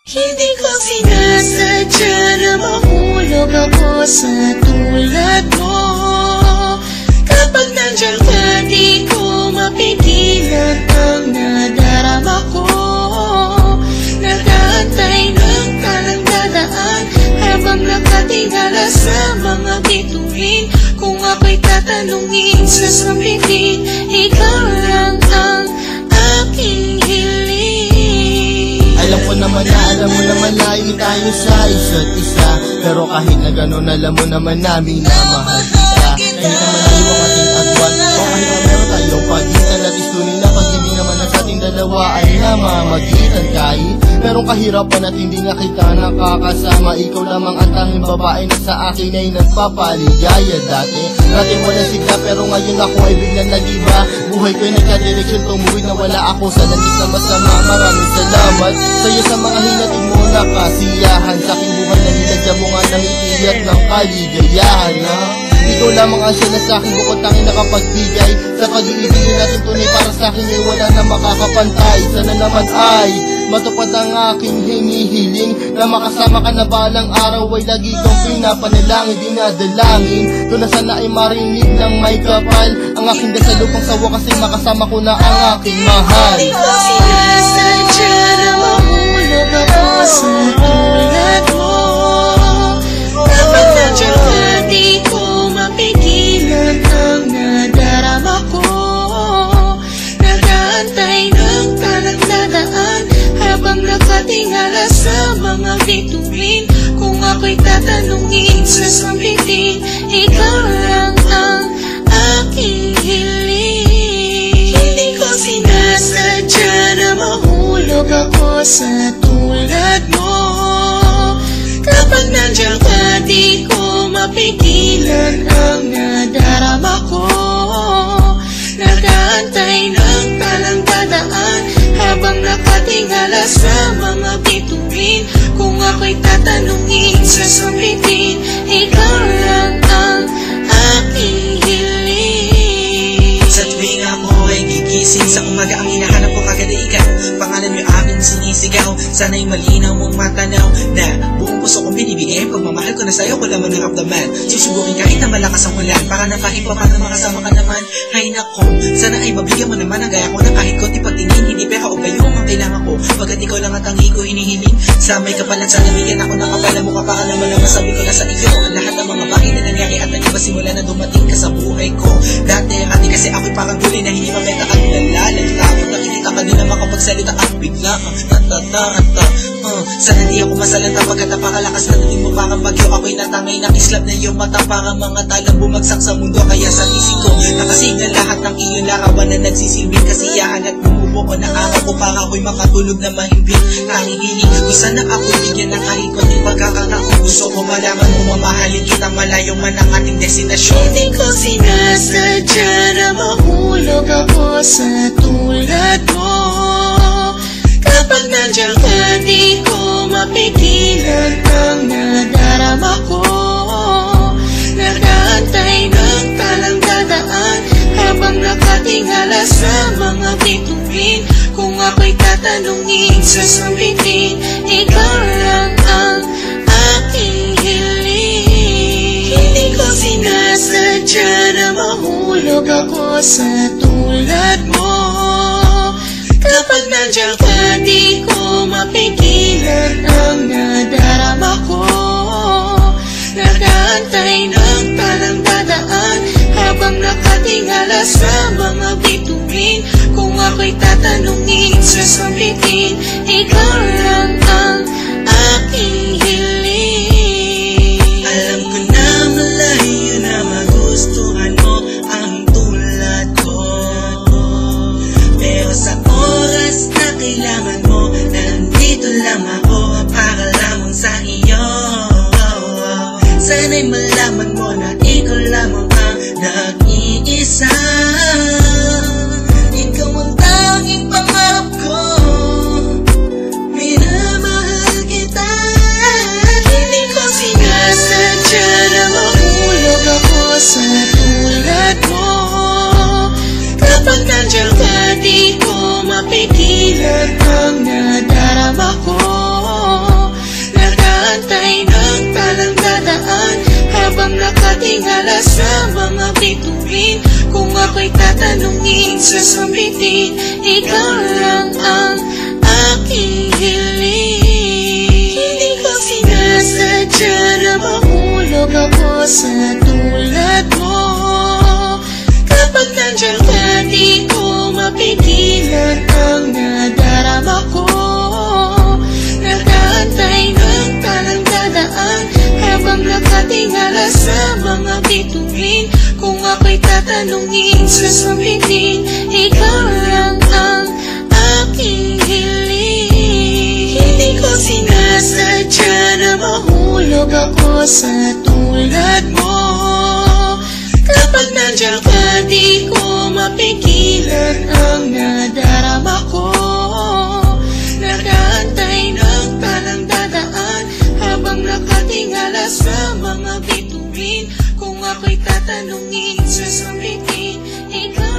Hindi ko sinasadya na mahulog ako sa tulad mo. Kapag nandiyan ka, di ko mapigilan ang nadarama ko. Nag-aantay ng talang dadaan habang nakatingala sa mga bituin. Kung ako'y tatanungin, sasabihin, ikaw lang ang aking hiling. Alam ko naman na, alam mo naman layo tayo sa isa't isa. Pero kahit na gano'n, alam mo naman namin na mahal kita. Kahit naman tayo ang ating agwan, o kahit na meron tayong pagitan, at istunin na pag-ibig naman na sa ating dalawa ay namamagitan. Kahit merong kahirapan at hindi na kita nakakasama, ikaw lamang ang tanging babae na sa akin ay nagpapaligaya. Dati walang sigla, pero ngayon ako ay biglang nag-iba. Buhay ko'y nagka-direksyon, tumuwid na wala ako sa langit na masama. Maraming salamat sa'yo sa mga hinatid mo na kasiyahan. Sa aking buhay na nilagyan mo nga ng itiyat ng kaligayahan, ha? Ikaw lamang ang siya na sa'kin bukod tanging nakapagbigay. Sa pag-iibigin natin tunay para sa'kin ay wala na makakapantay. Sana naman ay matupad ang aking hinihiling, na makasama ka na balang araw ay lagi kong pinapanalangin, dinadalangin ko na sana ay marinig ng may kapal ang aking dasal upang sa wakas ay makasama ko na ang aking mahal. Hindi ko sinasadya na mahulog ako sa tulad mo. Kapag nandiyan ka, di ko mapigilan ang nadarama ko. Nag-aantay ng talang dadaan habang nakatingala sa mga bituin. Kung ako'y tatanungin, sasabihin, ikaw lang ang aking hiling. Hindi ko sinasadya na mahulog ako sa tulad mo. Kapag nandiyan ka, di ko mapigilan ang nadarama ko. Nag-aantay ng talang dadaan habang nakatingala sa mga bituin. Kung ako'y tatanungin, sasabihin, ikaw lang ang aking hiling. Sa tuwing ako ay gigising sa umaga, ang hinahanap ko kagad ay ikaw. Pangalan mo yung aking sinisigaw, sana'y malinaw mong matanaw na buong puso kong binibigay. Pagmamahal ko na sa'yo, ko lamang naramdaman. Susubukin kahit na malakas ang ulan, para na kahit pa paano makasama ka naman. Hay nako, sana ay mabigyan mo naman ang gaya ko na kahit konti pagtingin, hindi pera o gayo ang kailangan ko. Pagkat ikaw lang at ang ko hinihiling, sa may kapalan sa nabigyan ako ng kapala mo. Para naman ang masabi ko na sa iyo ang lahat ng mga bagay na nangyari at nag-iba simula na dumating ka sa buhay ko. Dati kasi ako'y parang gulay na hindi mabenta ka nilalala. Tapos nakikita ka din na makapagsalita at bigla sana di ako masalanta pagkat napakalakas na dating mo parang bagyo. Ako'y natangay na kislap na iyong mata, para mga talang bumagsak sa mundo. Kaya sa isip ko nakasingal lahat ng iyong larawan na nagsisilbing kasiyahan at bumubuo na araw ko para ako'y makatulog na mahimbing. Tanging hiling ko sana ako'y bigyan ng kahit konting pagkakataon. Gusto ko malaman mo mamahalin kita malayo man ang ating destinasyon. Hindi ko sinasadya na mahulog ako sa tulad mo. Kapag nandiyan ka, di ko mapigilan ang nadarama ko. Nag-aantay ng talang dadaan habang nakatingala sa mga bituin. Kung ako'y tatanungin, sasabihin, ikaw lang ang aking hiling. Hindi ko sinasadya na mahulog ako sa tulad mo. Kapag nandiyan ka, di ko mapigilan ang nadarama ko. Nag-aantay ng talang dadaan habang nakatingala sa mga bituin. Kung ako'y tatanungin, sasabihin, ikaw lang ang aking hiling. Alam ko na malayo na magustuhan mo ang tulad ko, pero sa oras na kailangan mo, nandito lang ako para lamang sa iyo. Sana'y malaman mo na ikaw lamang ang nag-iisa. Ikaw ang tanging pangarap ko, minamahal nakatingala sa mga bituin. Kung ako'y tatanungin, sasabihin, ikaw lang ang aking hiling. Hindi ko sinasadya na mahulog ako sa tulad mo. Kapag nandiyan ka, di ko mapigilan ang nadarama ko. Nakaantay ng talang dadaan habang nakatingala sa mga bituin. Kung ako'y tatanungin, sasabihin, ikaw lang ang aking hiling. Hindi ko sinasadya na mahulog ako sa tulad mo. Kapag nandiyan ka, di ko mapigilan ang nadarama ko. Nakaantay ng talang dadaan habang nakatingala sa mga bituin. Kung ako'y tatanungin, sasabihin, ikaw